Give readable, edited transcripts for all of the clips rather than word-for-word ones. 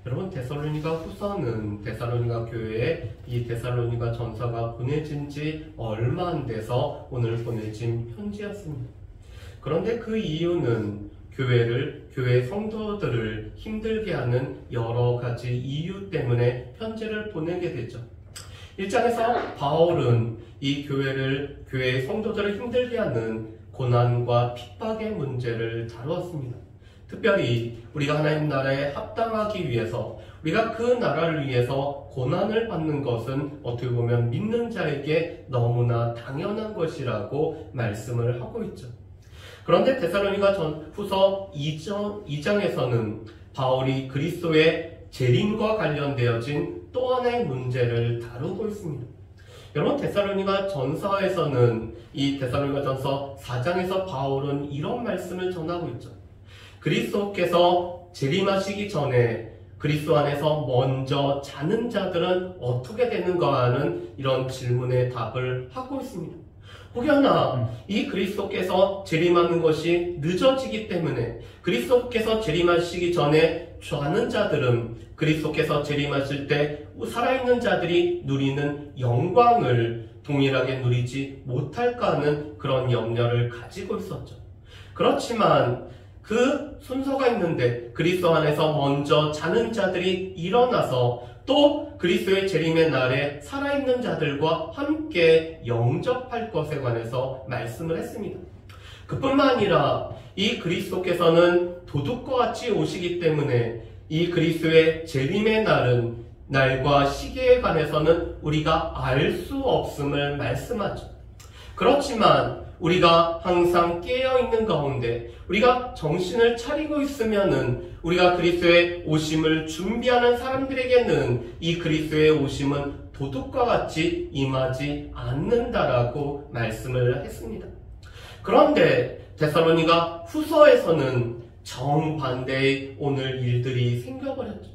여러분, 데살로니가 후서는 데살로니가 교회에 이 데살로니가 전서가 보내진 지 얼마 안 돼서 오늘 보내진 편지였습니다. 그런데 그 이유는 교회 성도들을 힘들게 하는 여러 가지 이유 때문에 편지를 보내게 되죠. 1장에서 바울은 이 교회 성도들을 힘들게 하는 고난과 핍박의 문제를 다루었습니다. 특별히 우리가 하나님 나라에 합당하기 위해서, 우리가 그 나라를 위해서 고난을 받는 것은 어떻게 보면 믿는 자에게 너무나 당연한 것이라고 말씀을 하고 있죠. 그런데 데살로니가 후서 2장에서는 바울이 그리스도의 재림과 관련되어진 또 하나의 문제를 다루고 있습니다. 여러분, 데살로니가 전서에서는 이 데살로니가 전서 4장에서 바울은 이런 말씀을 전하고 있죠. 그리스도께서 재림하시기 전에 그리스도 안에서 먼저 자는 자들은 어떻게 되는가 하는 이런 질문에 답을 하고 있습니다. 혹여나 이 그리스도께서 재림하는 것이 늦어지기 때문에 그리스도께서 재림하시기 전에 자는 자들은 그리스도께서 재림하실 때 살아있는 자들이 누리는 영광을 동일하게 누리지 못할까 하는 그런 염려를 가지고 있었죠. 그렇지만 그 순서가 있는데 그리스도 안에서 먼저 자는 자들이 일어나서 또 그리스도의 재림의 날에 살아있는 자들과 함께 영접할 것에 관해서 말씀을 했습니다. 그뿐만 아니라 이 그리스도께서는 도둑과 같이 오시기 때문에 이 그리스도의 재림의 날과 시기에 관해서는 우리가 알 수 없음을 말씀하죠. 그렇지만 우리가 항상 깨어있는 가운데 우리가 정신을 차리고 있으면은 우리가 그리스도의 오심을 준비하는 사람들에게는 이 그리스도의 오심은 도둑과 같이 임하지 않는다라고 말씀을 했습니다. 그런데 데살로니가 후서에서는 정반대의 오늘 일들이 생겨버렸죠.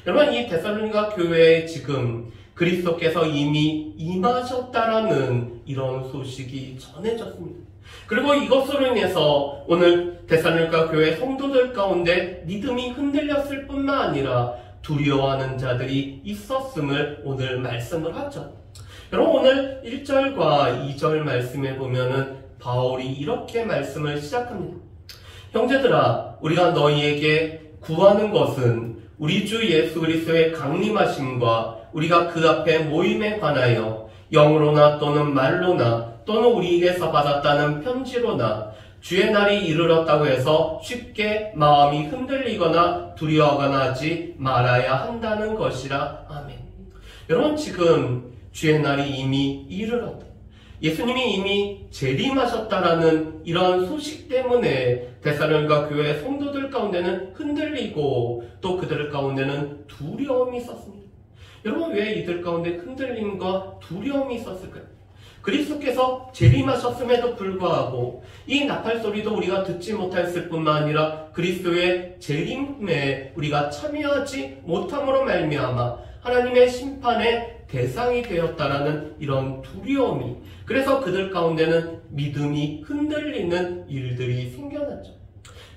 여러분, 이 데살로니가 교회에 지금 그리스도께서 이미 임하셨다라는 이런 소식이 전해졌습니다. 그리고 이것으로 인해서 오늘 데살로니가 교회 성도들 가운데 믿음이 흔들렸을 뿐만 아니라 두려워하는 자들이 있었음을 오늘 말씀을 하죠. 여러분, 오늘 1절과 2절 말씀에 보면은 바울이 이렇게 말씀을 시작합니다. 형제들아, 우리가 너희에게 구하는 것은 우리 주 예수 그리스도의 강림하심과 우리가 그 앞에 모임에 관하여 영으로나 또는 말로나 또는 우리에게서 받았다는 편지로나 주의 날이 이르렀다고 해서 쉽게 마음이 흔들리거나 두려워하거나 하지 말아야 한다는 것이라. 아멘. 여러분, 지금 주의 날이 이미 이르렀다. 예수님이 이미 재림하셨다라는 이런 소식 때문에 데살로니가 교회 성도들 가운데는 흔들리고 또 그들 가운데는 두려움이 있었습니다. 여러분, 왜 이들 가운데 흔들림과 두려움이 있었을까요? 그리스도께서 재림하셨음에도 불구하고 이 나팔 소리도 우리가 듣지 못했을 뿐만 아니라 그리스도의 재림에 우리가 참여하지 못함으로 말미암아 하나님의 심판의 대상이 되었다라는 이런 두려움이, 그래서 그들 가운데는 믿음이 흔들리는 일들이 생겨났죠.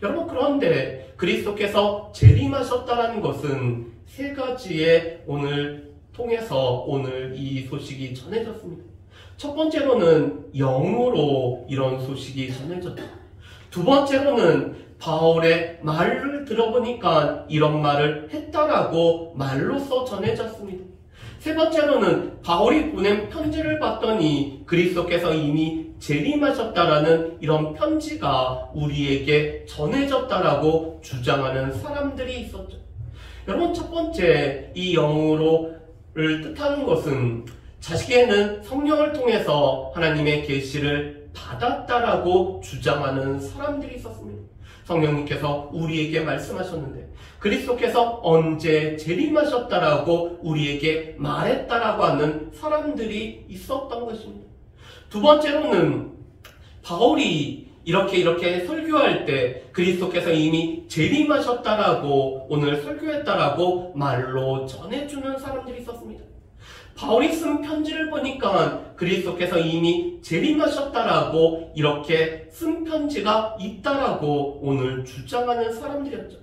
여러분, 그런데 그리스도께서 재림하셨다라는 것은 세 가지의 오늘 통해서 오늘 이 소식이 전해졌습니다. 첫 번째로는 영으로 이런 소식이 전해졌다. 두 번째로는 바울의 말을 들어보니까 이런 말을 했다라고 말로써 전해졌습니다. 세 번째로는 바울이 보낸 편지를 봤더니 그리스도께서 이미 재림하셨다라는 이런 편지가 우리에게 전해졌다라고 주장하는 사람들이 있었죠. 여러분, 첫 번째 이 영으로를 뜻하는 것은 자식에는 성령을 통해서 하나님의 계시를 받았다라고 주장하는 사람들이 있었습니다. 성령님께서 우리에게 말씀하셨는데 그리스도께서 언제 재림하셨다라고 우리에게 말했다라고 하는 사람들이 있었던 것입니다. 두 번째로는 바울이 이렇게 설교할 때 그리스도께서 이미 재림하셨다라고 오늘 설교했다라고 말로 전해주는 사람들이 있었습니다. 바울이 쓴 편지를 보니까 그리스도께서 이미 재림하셨다라고 이렇게 쓴 편지가 있다라고 오늘 주장하는 사람들이었죠.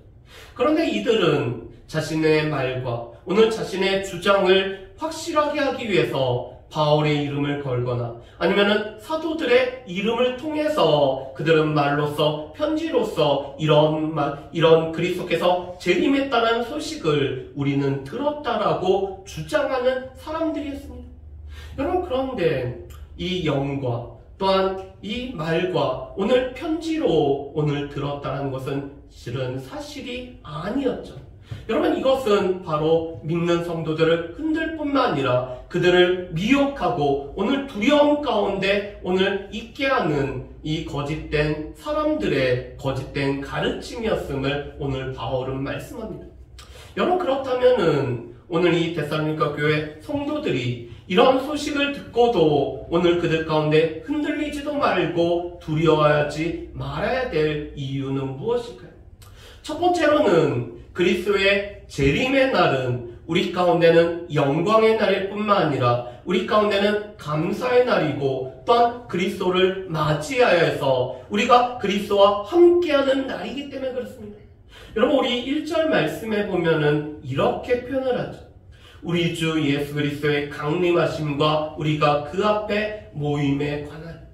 그런데 이들은 자신의 말과 오늘 자신의 주장을 확실하게 하기 위해서 바울의 이름을 걸거나 아니면은 사도들의 이름을 통해서 그들은 말로써 편지로서 이런 그리스도께서 재림했다는 소식을 우리는 들었다라고 주장하는 사람들이었습니다. 여러분, 그런데 이 영과 또한 이 말과 오늘 편지로 오늘 들었다는 것은 실은 사실이 아니었죠. 여러분, 이것은 바로 믿는 성도들을 흔들 뿐만 아니라 그들을 미혹하고 오늘 두려움 가운데 오늘 있게 하는 이 거짓된 사람들의 거짓된 가르침이었음을 오늘 바울은 말씀합니다. 여러분, 그렇다면은 오늘 이 데살로니가 교회 성도들이 이런 소식을 듣고도 오늘 그들 가운데 흔들리지도 말고 두려워하지 말아야 될 이유는 무엇일까요? 첫 번째로는 그리스도의 재림의 날은 우리 가운데는 영광의 날일 뿐만 아니라 우리 가운데는 감사의 날이고 또한 그리스도를 맞이하여서 우리가 그리스도와 함께하는 날이기 때문에 그렇습니다. 여러분, 우리 1절 말씀에 보면은 이렇게 표현을 하죠. 우리 주 예수 그리스도의 강림하심과 우리가 그 앞에 모임에 관한.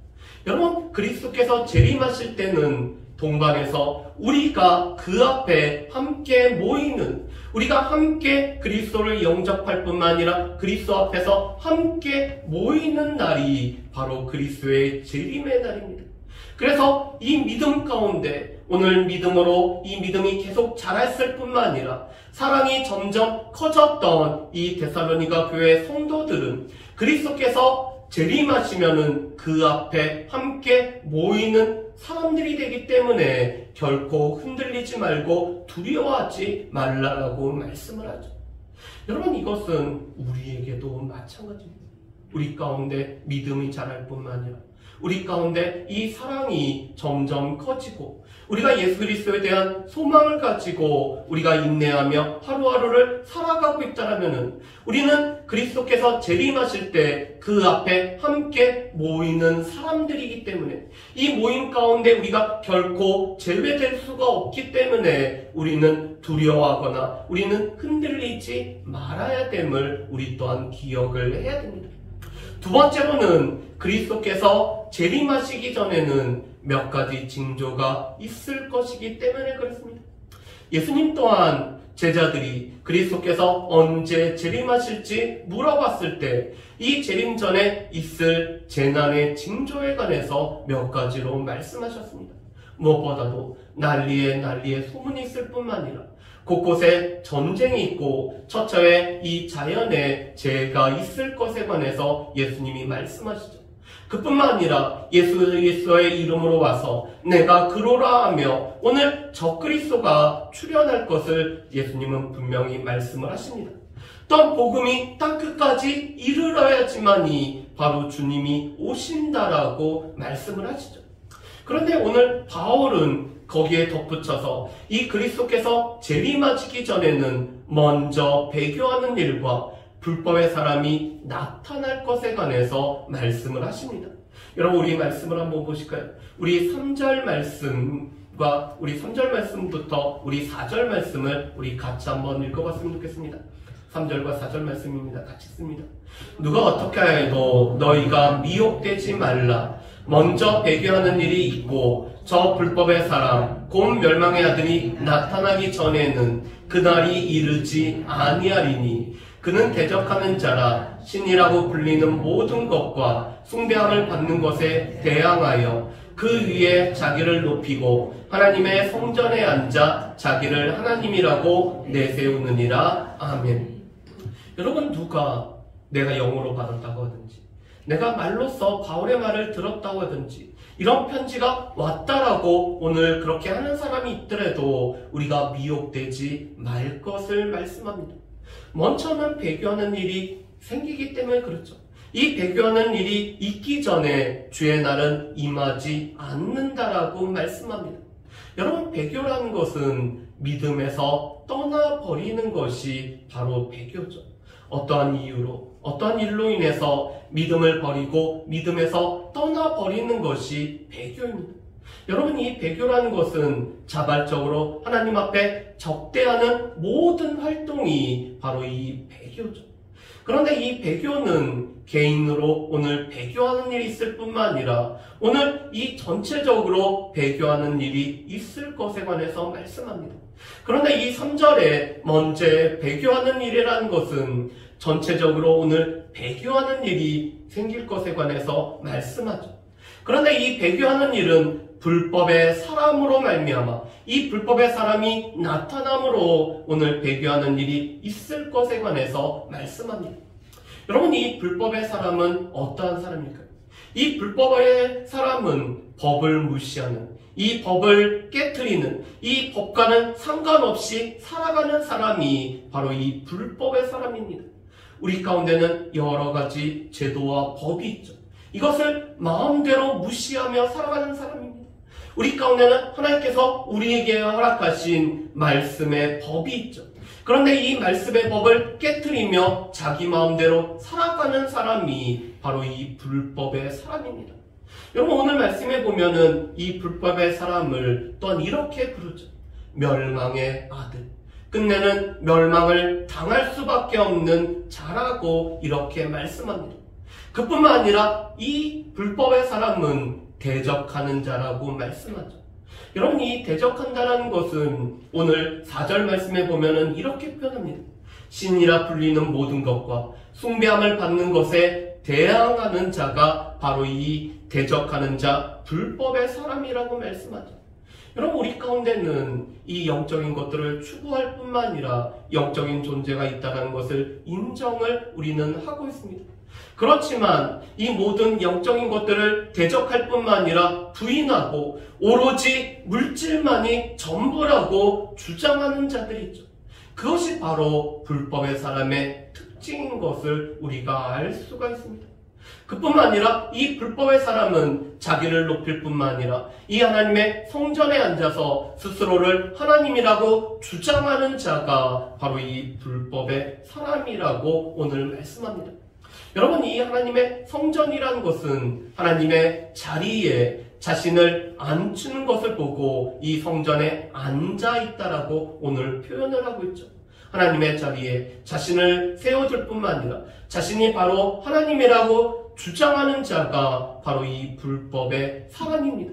여러분, 그리스도께서 재림하실 때는 동방에서 우리가 그 앞에 함께 모이는, 우리가 함께 그리스도를 영접할 뿐만 아니라 그리스도 앞에서 함께 모이는 날이 바로 그리스도의 재림의 날입니다. 그래서 이 믿음 가운데 오늘 믿음으로 이 믿음이 계속 자랐을 뿐만 아니라 사랑이 점점 커졌던 이 데살로니가 교회 성도들은 그리스도께서 재림하시면은 그 앞에 함께 모이는 사람들이 되기 때문에 결코 흔들리지 말고 두려워하지 말라라고 말씀을 하죠. 여러분, 이것은 우리에게도 마찬가지입니다. 우리 가운데 믿음이 자랄 뿐만 아니라 우리 가운데 이 사랑이 점점 커지고 우리가 예수 그리스도에 대한 소망을 가지고 우리가 인내하며 하루하루를 살아가고 있다면 우리는 그리스도께서 재림하실 때 그 앞에 함께 모이는 사람들이기 때문에 이 모임 가운데 우리가 결코 제외될 수가 없기 때문에 우리는 두려워하거나 우리는 흔들리지 말아야 됨을 우리 또한 기억을 해야 됩니다. 두 번째로는 그리스도께서 재림하시기 전에는 몇 가지 징조가 있을 것이기 때문에 그렇습니다. 예수님 또한 제자들이 그리스도께서 언제 재림하실지 물어봤을 때 이 재림 전에 있을 재난의 징조에 관해서 몇 가지로 말씀하셨습니다. 무엇보다도 난리에 소문이 있을 뿐만 아니라 곳곳에 전쟁이 있고 처처에 이 자연의 재해가 있을 것에 관해서 예수님이 말씀하시죠. 그뿐만 아니라 예수 그리스도의 이름으로 와서 내가 그로라 하며 오늘 적그리스도가 출현할 것을 예수님은 분명히 말씀을 하십니다. 또한 복음이 땅 끝까지 이르러야지만이 바로 주님이 오신다라고 말씀을 하시죠. 그런데 오늘 바울은 거기에 덧붙여서 이 그리스도께서 재림하시기 전에는 먼저 배교하는 일과 불법의 사람이 나타날 것에 관해서 말씀을 하십니다. 여러분, 우리 말씀을 한번 보실까요? 우리 3절 말씀과 우리 3절 말씀부터 우리 4절 말씀을 우리 같이 한번 읽어봤으면 좋겠습니다. 3절과 4절 말씀입니다. 같이 씁니다. 누가 어떻게 해도 너희가 미혹되지 말라. 먼저 배교하는 일이 있고 저 불법의 사람 곧 멸망의 아들이 나타나기 전에는 그날이 이르지 아니하리니 그는 대적하는 자라 신이라고 불리는 모든 것과 숭배함을 받는 것에 대항하여 그 위에 자기를 높이고 하나님의 성전에 앉아 자기를 하나님이라고 내세우느니라. 아멘. 여러분, 누가 내가 영으로 받았다고 하든지 내가 말로써 바울의 말을 들었다고 하든지 이런 편지가 왔다라고 오늘 그렇게 하는 사람이 있더라도 우리가 미혹되지 말 것을 말씀합니다. 먼저는 배교하는 일이 생기기 때문에 그렇죠. 이 배교하는 일이 있기 전에 주의 날은 임하지 않는다라고 말씀합니다. 여러분, 배교라는 것은 믿음에서 떠나버리는 것이 바로 배교죠. 어떠한 이유로, 어떠한 일로 인해서 믿음을 버리고 믿음에서 떠나버리는 것이 배교입니다. 여러분, 이 배교라는 것은 자발적으로 하나님 앞에 적대하는 모든 활동이 바로 이 배교죠. 그런데 이 배교는 개인으로 오늘 배교하는 일이 있을 뿐만 아니라 오늘 이 전체적으로 배교하는 일이 있을 것에 관해서 말씀합니다. 그런데 이 3절에 먼저 배교하는 일이라는 것은 전체적으로 오늘 배교하는 일이 생길 것에 관해서 말씀하죠. 그런데 이 배교하는 일은 불법의 사람으로 말미암아 이 불법의 사람이 나타남으로 오늘 배교하는 일이 있을 것에 관해서 말씀합니다. 여러분, 이 불법의 사람은 어떠한 사람일까요? 이 불법의 사람은 법을 무시하는, 이 법을 깨트리는, 이 법과는 상관없이 살아가는 사람이 바로 이 불법의 사람입니다. 우리 가운데는 여러 가지 제도와 법이 있죠. 이것을 마음대로 무시하며 살아가는 사람입니다. 우리 가운데는 하나님께서 우리에게 허락하신 말씀의 법이 있죠. 그런데 이 말씀의 법을 깨트리며 자기 마음대로 살아가는 사람이 바로 이 불법의 사람입니다. 여러분, 오늘 말씀에 보면은 이 불법의 사람을 또한 이렇게 부르죠. 멸망의 아들. 끝내는 멸망을 당할 수밖에 없는 자라고 이렇게 말씀합니다. 그뿐만 아니라 이 불법의 사람은 대적하는 자라고 말씀하죠. 여러분, 이 대적한다는 것은 오늘 4절 말씀에 보면은 이렇게 표현합니다. 신이라 불리는 모든 것과 숭배함을 받는 것에 대항하는 자가 바로 이 대적하는 자, 불법의 사람이라고 말씀하죠. 여러분, 우리 가운데는 이 영적인 것들을 추구할 뿐만 아니라 영적인 존재가 있다는 것을 인정을 우리는 하고 있습니다. 그렇지만 이 모든 영적인 것들을 대적할 뿐만 아니라 부인하고 오로지 물질만이 전부라고 주장하는 자들이 있죠. 그것이 바로 불법의 사람의 특징인 것을 우리가 알 수가 있습니다. 그뿐만 아니라 이 불법의 사람은 자기를 높일 뿐만 아니라 이 하나님의 성전에 앉아서 스스로를 하나님이라고 주장하는 자가 바로 이 불법의 사람이라고 오늘 말씀합니다. 여러분, 이 하나님의 성전이라는 것은 하나님의 자리에 자신을 앉추는 것을 보고 이 성전에 앉아있다라고 오늘 표현을 하고 있죠. 하나님의 자리에 자신을 세워줄 뿐만 아니라 자신이 바로 하나님이라고 주장하는 자가 바로 이 불법의 사람입니다.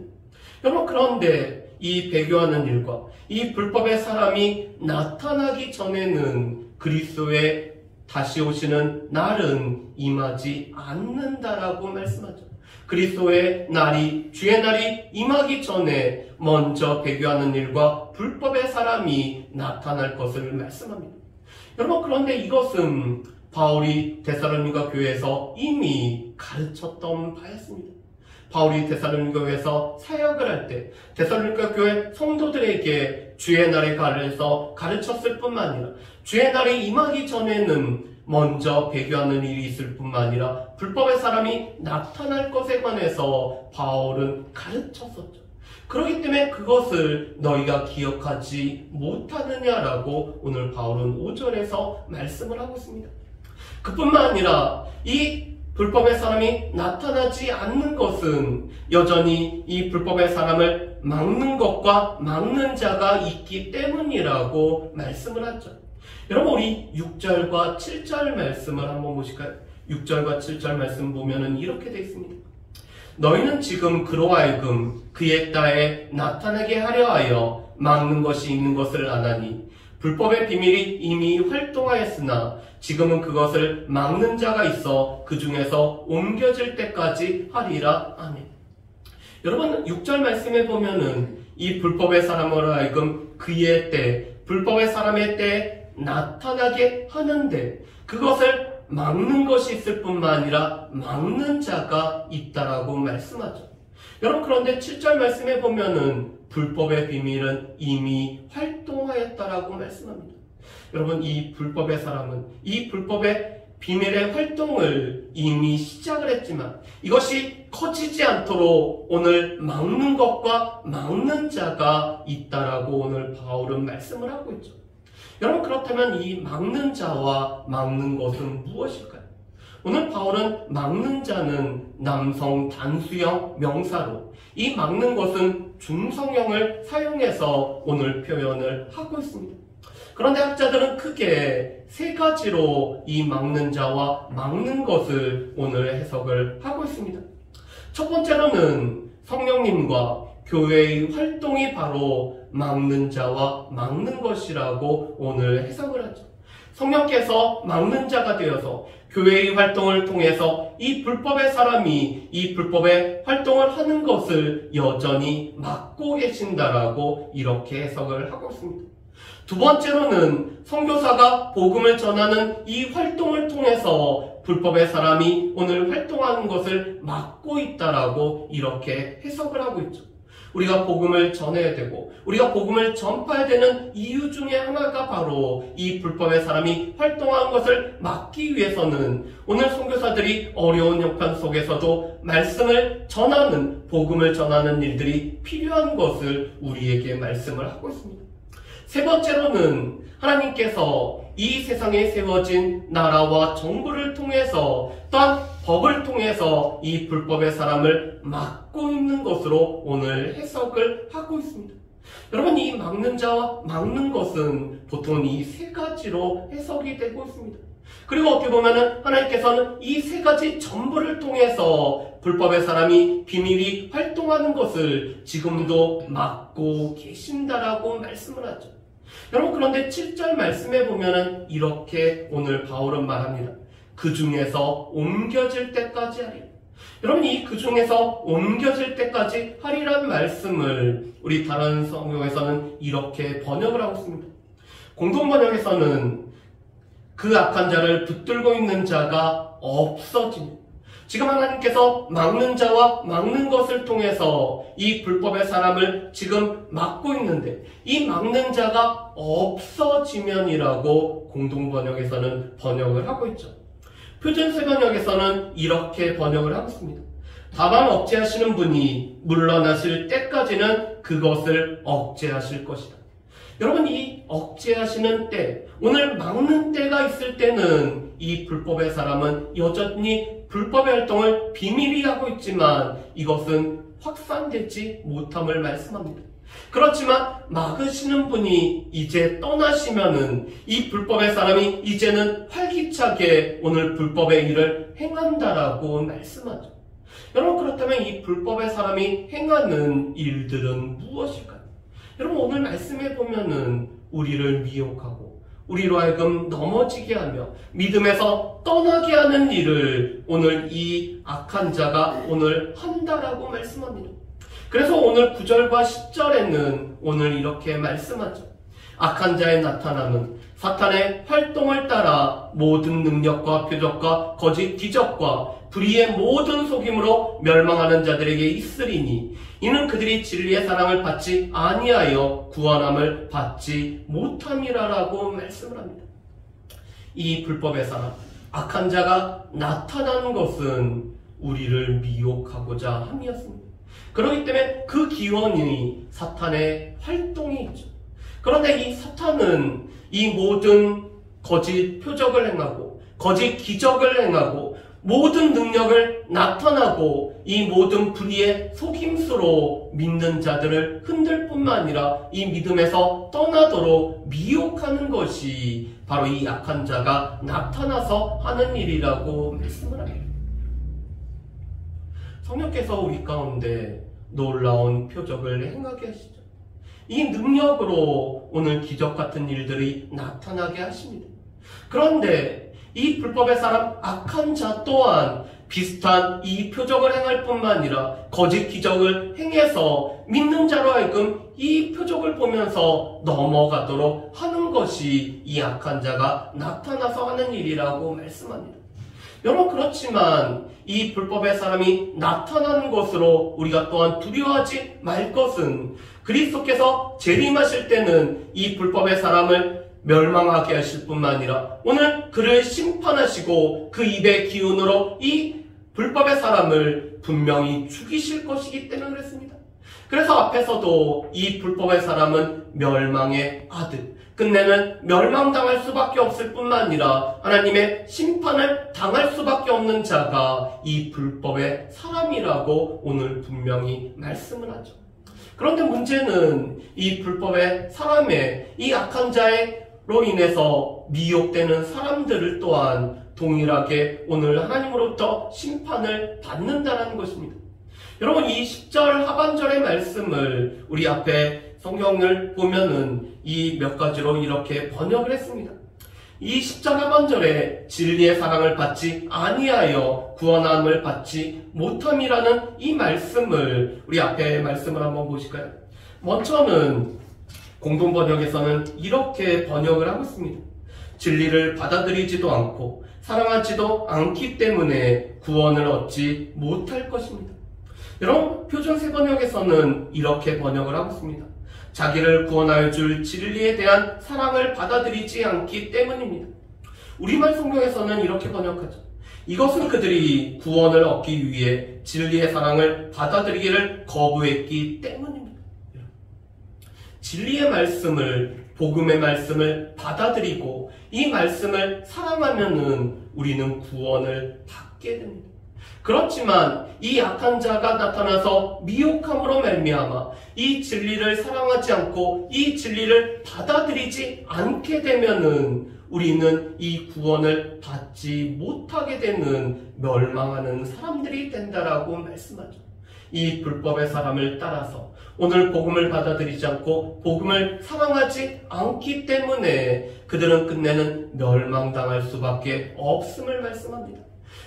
여러분, 그런데 이 배교하는 일과 이 불법의 사람이 나타나기 전에는 그리스도의 다시 오시는 날은 임하지 않는다라고 말씀하죠. 그리스도의 날이, 주의 날이 임하기 전에 먼저 배교하는 일과 불법의 사람이 나타날 것을 말씀합니다. 여러분, 그런데 이것은 바울이 데살로니가 교회에서 이미 가르쳤던 바였습니다. 바울이 데살로니가 교회에서 사역을 할 때 데살로니가 교회 성도들에게 주의 날에 관해서 가르쳤을 뿐만 아니라 주의 날이 임하기 전에는 먼저 배교하는 일이 있을 뿐만 아니라 불법의 사람이 나타날 것에 관해서 바울은 가르쳤었죠. 그렇기 때문에 그것을 너희가 기억하지 못하느냐라고 오늘 바울은 5절에서 말씀을 하고 있습니다. 그뿐만 아니라 이 불법의 사람이 나타나지 않는 것은 여전히 이 불법의 사람을 막는 것과 막는 자가 있기 때문이라고 말씀을 하죠. 여러분, 우리 6절과 7절 말씀을 한번 보실까요? 6절과 7절 말씀 보면은 이렇게 되어 있습니다. 너희는 지금 그로 하여금 그의 때에 나타나게 하려 하여 막는 것이 있는 것을 아나니 불법의 비밀이 이미 활동하였으나 지금은 그것을 막는 자가 있어 그 중에서 옮겨질 때까지 하리라. 아멘. 여러분, 6절 말씀에 보면은 이 불법의 사람으로 하여금 그의 때, 불법의 사람의 때에 나타나게 하는데 그것을 막는 것이 있을 뿐만 아니라 막는 자가 있다라고 말씀하죠. 여러분, 그런데 7절 말씀에 보면은 불법의 비밀은 이미 활동하였다라고 말씀합니다. 여러분, 이 불법의 사람은 이 불법의 비밀의 활동을 이미 시작을 했지만 이것이 커지지 않도록 오늘 막는 것과 막는 자가 있다라고 오늘 바울은 말씀을 하고 있죠. 여러분, 그렇다면 이 막는 자와 막는 것은 무엇일까요? 오늘 바울은 막는 자는 남성 단수형 명사로 이 막는 것은 중성형을 사용해서 오늘 표현을 하고 있습니다. 그런데 학자들은 크게 세 가지로 이 막는 자와 막는 것을 오늘 해석을 하고 있습니다. 첫 번째로는 성령님과 교회의 활동이 바로 막는 자와 막는 것이라고 오늘 해석을 하죠. 성령께서 막는 자가 되어서 교회의 활동을 통해서 이 불법의 사람이 이 불법의 활동을 하는 것을 여전히 막고 계신다라고 이렇게 해석을 하고 있습니다. 두 번째로는 선교사가 복음을 전하는 이 활동을 통해서 불법의 사람이 오늘 활동하는 것을 막고 있다라고 이렇게 해석을 하고 있죠. 우리가 복음을 전해야 되고 우리가 복음을 전파해야 되는 이유 중에 하나가 바로 이 불법의 사람이 활동하는 것을 막기 위해서는 오늘 선교사들이 어려운 형편 속에서도 말씀을 전하는, 복음을 전하는 일들이 필요한 것을 우리에게 말씀을 하고 있습니다. 세 번째로는 하나님께서 이 세상에 세워진 나라와 정부를 통해서 또한 법을 통해서 이 불법의 사람을 막고 있는 것으로 오늘 해석을 하고 있습니다. 여러분, 이 막는 자와 막는 것은 보통 이 세 가지로 해석이 되고 있습니다. 그리고 어떻게 보면은 하나님께서는 이 세 가지 전부를 통해서 불법의 사람이 비밀이 활동하는 것을 지금도 막고 계신다라고 말씀을 하죠. 여러분, 그런데 7절 말씀에 보면은 이렇게 오늘 바울은 말합니다. 그 중에서 옮겨질 때까지 하리. 여러분, 이 그 중에서 옮겨질 때까지 하리라는 말씀을 우리 다른 성경에서는 이렇게 번역을 하고 있습니다. 공동번역에서는 그 악한 자를 붙들고 있는 자가 없어지는, 지금 하나님께서 막는 자와 막는 것을 통해서 이 불법의 사람을 지금 막고 있는데 이 막는 자가 없어지면이라고 공동번역에서는 번역을 하고 있죠. 표준세번역에서는 이렇게 번역을 하고 있습니다. 다만 억제하시는 분이 물러나실 때까지는 그것을 억제하실 것이다. 여러분, 이 억제하시는 때, 오늘 막는 때가 있을 때는 이 불법의 사람은 여전히 불법의 활동을 비밀히 하고 있지만 이것은 확산되지 못함을 말씀합니다. 그렇지만 막으시는 분이 이제 떠나시면은 이 불법의 사람이 이제는 활기차게 오늘 불법의 일을 행한다라고 말씀하죠. 여러분, 그렇다면 이 불법의 사람이 행하는 일들은 무엇일까요? 여러분, 오늘 말씀해 보면은 우리를 미혹하고 우리로 하여금 넘어지게 하며 믿음에서 떠나게 하는 일을 오늘 이 악한 자가 오늘 한다라고 말씀합니다. 그래서 오늘 9절과 10절에는 오늘 이렇게 말씀하죠. 악한 자의 나타남은 사탄의 활동을 따라 모든 능력과 표적과 거짓 기적과 불의의 모든 속임으로 멸망하는 자들에게 있으리니 이는 그들이 진리의 사랑을 받지 아니하여 구원함을 받지 못함이라라고 말씀을 합니다. 이 불법의 사람, 악한 자가 나타나는 것은 우리를 미혹하고자 함이었습니다. 그렇기 때문에 그 기원이 사탄의 활동이 있죠. 그런데 이 사탄은 이 모든 거짓 표적을 행하고 거짓 기적을 행하고 모든 능력을 나타나고 이 모든 불의의 속임수로 믿는 자들을 흔들 뿐만 아니라 이 믿음에서 떠나도록 미혹하는 것이 바로 이 악한 자가 나타나서 하는 일이라고 말씀을 합니다. 성령께서 우리 가운데 놀라운 표적을 행하게 하시죠. 이 능력으로 오늘 기적 같은 일들이 나타나게 하십니다. 그런데 이 불법의 사람 악한 자 또한 비슷한 이 표적을 행할 뿐만 아니라 거짓 기적을 행해서 믿는 자로 하여금 이 표적을 보면서 넘어가도록 하는 것이 이 악한 자가 나타나서 하는 일이라고 말씀합니다. 여러분, 그렇지만 이 불법의 사람이 나타나는 것으로 우리가 또한 두려워하지 말 것은 그리스도께서 재림하실 때는 이 불법의 사람을 멸망하게 하실 뿐만 아니라 오늘 그를 심판하시고 그 입의 기운으로 이 불법의 사람을 분명히 죽이실 것이기 때문에 그랬습니다. 그래서 앞에서도 이 불법의 사람은 멸망의 아들, 끝내는 멸망당할 수밖에 없을 뿐만 아니라 하나님의 심판을 당할 수밖에 없는 자가 이 불법의 사람이라고 오늘 분명히 말씀을 하죠. 그런데 문제는 이 불법의 사람의 이 악한 자로 인해서 미혹되는 사람들을 또한 동일하게 오늘 하나님으로부터 심판을 받는다는 것입니다. 여러분, 이 10절 하반절의 말씀을 우리 앞에 성경을 보면은 이 몇 가지로 이렇게 번역을 했습니다. 이 10절 하반절에 진리의 사랑을 받지 아니하여 구원함을 받지 못함이라는 이 말씀을 우리 앞에 말씀을 한번 보실까요? 먼저는 공동번역에서는 이렇게 번역을 하고 있습니다. 진리를 받아들이지도 않고 사랑하지도 않기 때문에 구원을 얻지 못할 것입니다. 여러분, 표준세번역에서는 이렇게 번역을 하고 있습니다. 자기를 구원하여 줄 진리에 대한 사랑을 받아들이지 않기 때문입니다. 우리말 성경에서는 이렇게 번역하죠. 이것은 그들이 구원을 얻기 위해 진리의 사랑을 받아들이기를 거부했기 때문입니다. 진리의 말씀을, 복음의 말씀을 받아들이고 이 말씀을 사랑하면은 우리는 구원을 받게 됩니다. 그렇지만 이 악한 자가 나타나서 미혹함으로 말미암아 이 진리를 사랑하지 않고 이 진리를 받아들이지 않게 되면은 우리는 이 구원을 받지 못하게 되는 멸망하는 사람들이 된다라고 말씀하죠. 이 불법의 사람을 따라서 오늘 복음을 받아들이지 않고 복음을 사랑하지 않기 때문에 그들은 끝내는 멸망당할 수밖에 없음을 말씀합니다.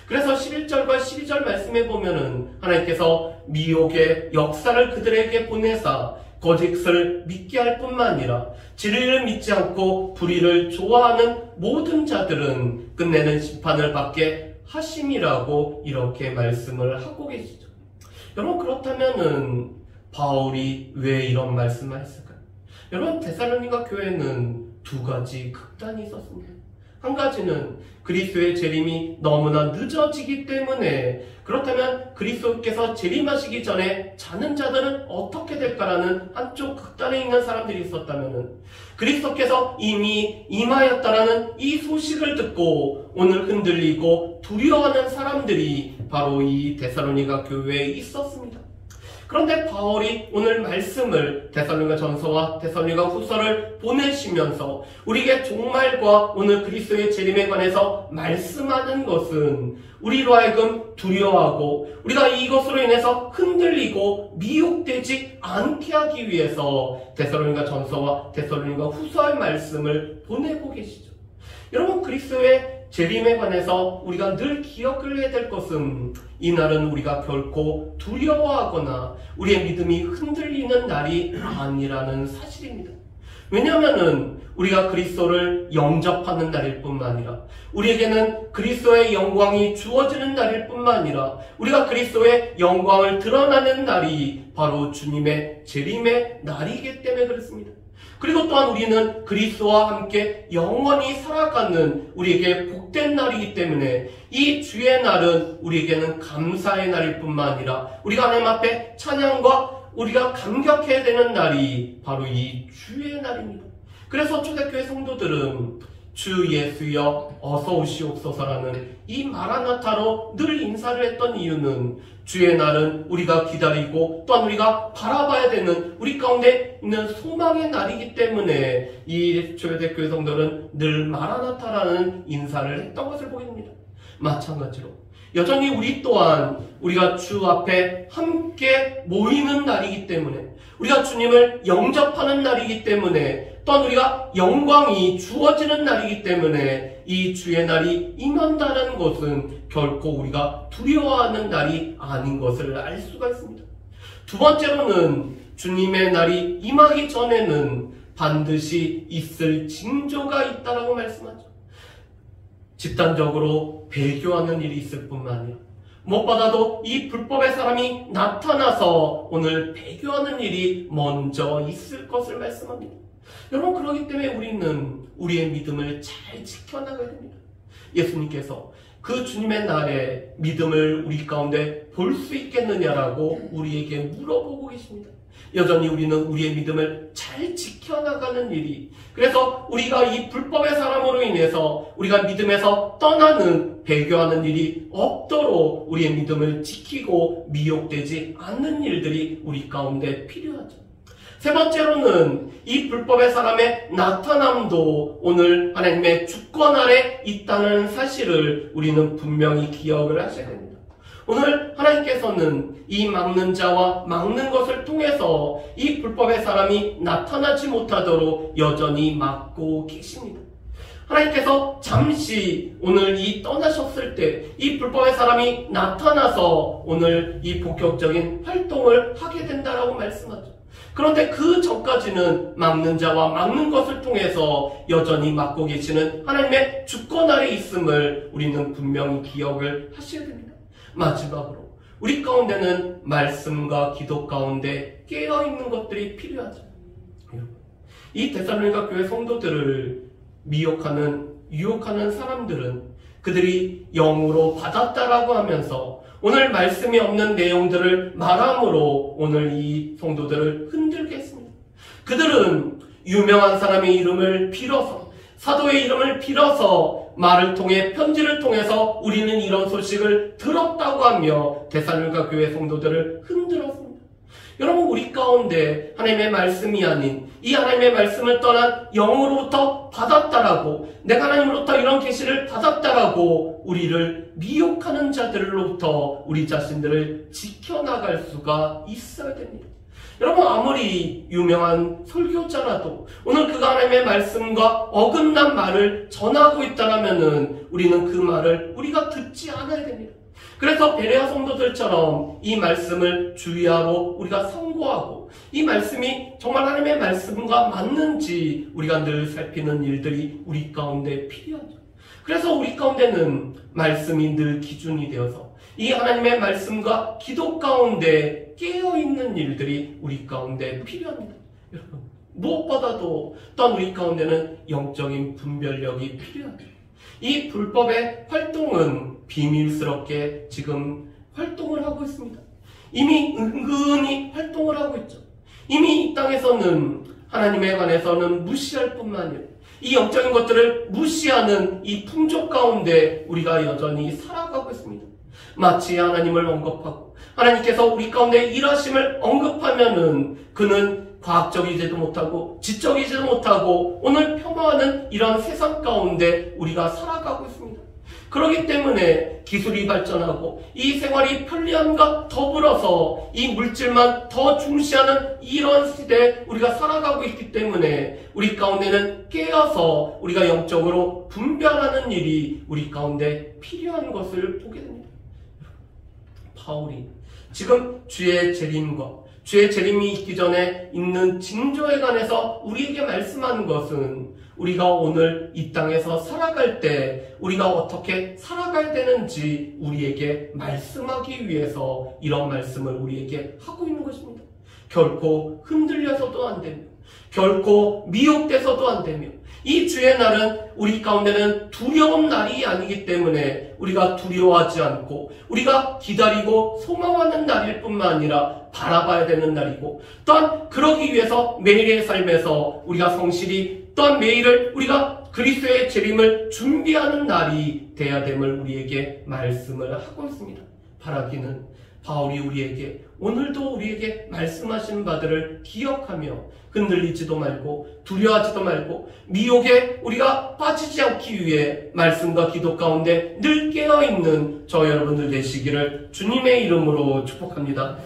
그래서 11절과 12절 말씀에 보면은 하나님께서 미혹의 역사를 그들에게 보내사 거짓을 믿게 할 뿐만 아니라 진리를 믿지 않고 불의를 좋아하는 모든 자들은 끝내는 심판을 받게 하심이라고 이렇게 말씀을 하고 계시죠. 여러분, 그렇다면은 바울이 왜 이런 말씀을 했을까요? 여러분, 데살로니가 교회는 두 가지 극단이 있었습니다. 한 가지는 그리스도의 재림이 너무나 늦어지기 때문에, 그렇다면 그리스도께서 재림하시기 전에 자는 자들은 어떻게 될까라는 한쪽 극단에 있는 사람들이 있었다면, 그리스도께서 이미 임하였다라는 이 소식을 듣고 오늘 흔들리고 두려워하는 사람들이 바로 이 데살로니가 교회에 있었습니다. 그런데 바울이 오늘 말씀을 데살로니가 전서와 데살로니가 후서를 보내시면서 우리에게 종말과 오늘 그리스도의 재림에 관해서 말씀하는 것은 우리로 하여금 두려워하고 우리가 이것으로 인해서 흔들리고 미혹되지 않게 하기 위해서 데살로니가 전서와 데살로니가 후서의 말씀을 보내고 계시죠. 여러분, 그리스도의 재림에 관해서 우리가 늘 기억을 해야 될 것은 이날은 우리가 결코 두려워하거나 우리의 믿음이 흔들리는 날이 아니라는 사실입니다. 왜냐하면 우리가 그리스도를 영접하는 날일 뿐만 아니라 우리에게는 그리스도의 영광이 주어지는 날일 뿐만 아니라 우리가 그리스도의 영광을 드러나는 날이 바로 주님의 재림의 날이기 때문에 그렇습니다. 그리고 또한 우리는 그리스도와 함께 영원히 살아가는 우리에게 복된 날이기 때문에 이 주의 날은 우리에게는 감사의 날일 뿐만 아니라 우리가 하나님 앞에 찬양과 우리가 감격해야 되는 날이 바로 이 주의 날입니다. 그래서 초대교회 성도들은 주 예수여 어서 오시옵소서라는 이 마라나타로 늘 인사를 했던 이유는 주의 날은 우리가 기다리고 또한 우리가 바라봐야 되는 우리 가운데 있는 소망의 날이기 때문에 이 초대교회 성도들은 늘 마라나타라는 인사를 했던 것을 보게 됩니다. 마찬가지로 여전히 우리 또한 우리가 주 앞에 함께 모이는 날이기 때문에 우리가 주님을 영접하는 날이기 때문에 또한 우리가 영광이 주어지는 날이기 때문에 이 주의 날이 임한다는 것은 결코 우리가 두려워하는 날이 아닌 것을 알 수가 있습니다. 두 번째로는 주님의 날이 임하기 전에는 반드시 있을 징조가 있다라고 말씀하죠. 집단적으로 배교하는 일이 있을 뿐만 아니라 무엇보다도 이 불법의 사람이 나타나서 오늘 배교하는 일이 먼저 있을 것을 말씀합니다. 여러분, 그렇기 때문에 우리는 우리의 믿음을 잘 지켜나가야 됩니다. 예수님께서 그 주님의 날에 믿음을 우리 가운데 볼 수 있겠느냐라고 우리에게 물어보고 계십니다. 여전히 우리는 우리의 믿음을 잘 지켜나가는 일이, 그래서 우리가 이 불법의 사람으로 인해서 우리가 믿음에서 떠나는, 배교하는 일이 없도록 우리의 믿음을 지키고 미혹되지 않는 일들이 우리 가운데 필요하죠. 세 번째로는 이 불법의 사람의 나타남도 오늘 하나님의 주권 아래 있다는 사실을 우리는 분명히 기억을 하셔야 됩니다. 오늘 하나님께서는 이 막는 자와 막는 것을 통해서 이 불법의 사람이 나타나지 못하도록 여전히 막고 계십니다. 하나님께서 잠시 오늘 이 떠나셨을 때 이 불법의 사람이 나타나서 오늘 이 본격적인 활동을 하게 된다라고 말씀하죠. 그런데 그 전까지는 막는 자와 막는 것을 통해서 여전히 막고 계시는 하나님의 주권 아래 있음을 우리는 분명히 기억을 하셔야 됩니다. 마지막으로 우리 가운데는 말씀과 기도 가운데 깨어있는 것들이 필요하죠. 이 데살로니가 교회 성도들을 미혹하는, 유혹하는 사람들은 그들이 영으로 받았다라고 하면서 오늘 말씀이 없는 내용들을 말함으로 오늘 이 성도들을 흔들게 했습니다. 그들은 유명한 사람의 이름을 빌어서, 사도의 이름을 빌어서 말을 통해, 편지를 통해서 우리는 이런 소식을 들었다고 하며 데살로니가 교회 성도들을 흔들었습니다. 여러분, 우리 가운데 하나님의 말씀이 아닌 이 하나님의 말씀을 떠난 영으로부터 받았다라고, 내가 하나님으로부터 이런 계시를 받았다라고 우리를 미혹하는 자들로부터 우리 자신들을 지켜나갈 수가 있어야 됩니다. 여러분, 아무리 유명한 설교자라도 오늘 그가 하나님의 말씀과 어긋난 말을 전하고 있다라면은 우리는 그 말을 우리가 듣지 않아야 됩니다. 그래서 베레아 성도들처럼 이 말씀을 주의하러 우리가 상고하고 이 말씀이 정말 하나님의 말씀과 맞는지 우리가 늘 살피는 일들이 우리 가운데 필요하죠. 그래서 우리 가운데는 말씀이 늘 기준이 되어서 이 하나님의 말씀과 기도 가운데 깨어있는 일들이 우리 가운데 필요합니다. 여러분, 무엇보다도 또한 우리 가운데는 영적인 분별력이 필요하죠. 이 불법의 활동은 비밀스럽게 지금 활동을 하고 있습니다. 이미 은근히 활동을 하고 있죠. 이미 이 땅에서는 하나님에 관해서는 무시할 뿐만 아니라 이 영적인 것들을 무시하는 이 풍조 가운데 우리가 여전히 살아가고 있습니다. 마치 하나님을 언급하고 하나님께서 우리 가운데 일하심을 언급하면은 그는 과학적이지도 못하고 지적이지도 못하고 오늘 폄하하는 이런 세상 가운데 우리가 살아가고 있습니다. 그렇기 때문에 기술이 발전하고 이 생활이 편리함과 더불어서 이 물질만 더 중시하는 이런 시대에 우리가 살아가고 있기 때문에 우리 가운데는 깨어서 우리가 영적으로 분별하는 일이 우리 가운데 필요한 것을 보게 됩니다. 바울이 지금 주의 재림과 주의 재림이 있기 전에 있는 징조에 관해서 우리에게 말씀하는 것은 우리가 오늘 이 땅에서 살아갈 때 우리가 어떻게 살아가야 되는지 우리에게 말씀하기 위해서 이런 말씀을 우리에게 하고 있는 것입니다. 결코 흔들려서도 안 되며 결코 미혹돼서도 안 되며 이 주의 날은 우리 가운데는 두려운 날이 아니기 때문에 우리가 두려워하지 않고 우리가 기다리고 소망하는 날일 뿐만 아니라 바라봐야 되는 날이고 또한 그러기 위해서 매일의 삶에서 우리가 성실히 또한 매일을 우리가 그리스도의 재림을 준비하는 날이 돼야 됨을 우리에게 말씀을 하고 있습니다. 바라기는 바울이 우리에게 오늘도 우리에게 말씀하시는 바들을 기억하며 흔들리지도 말고 두려워하지도 말고 미혹에 우리가 빠지지 않기 위해 말씀과 기도 가운데 늘 깨어있는 저 여러분들 되시기를 주님의 이름으로 축복합니다.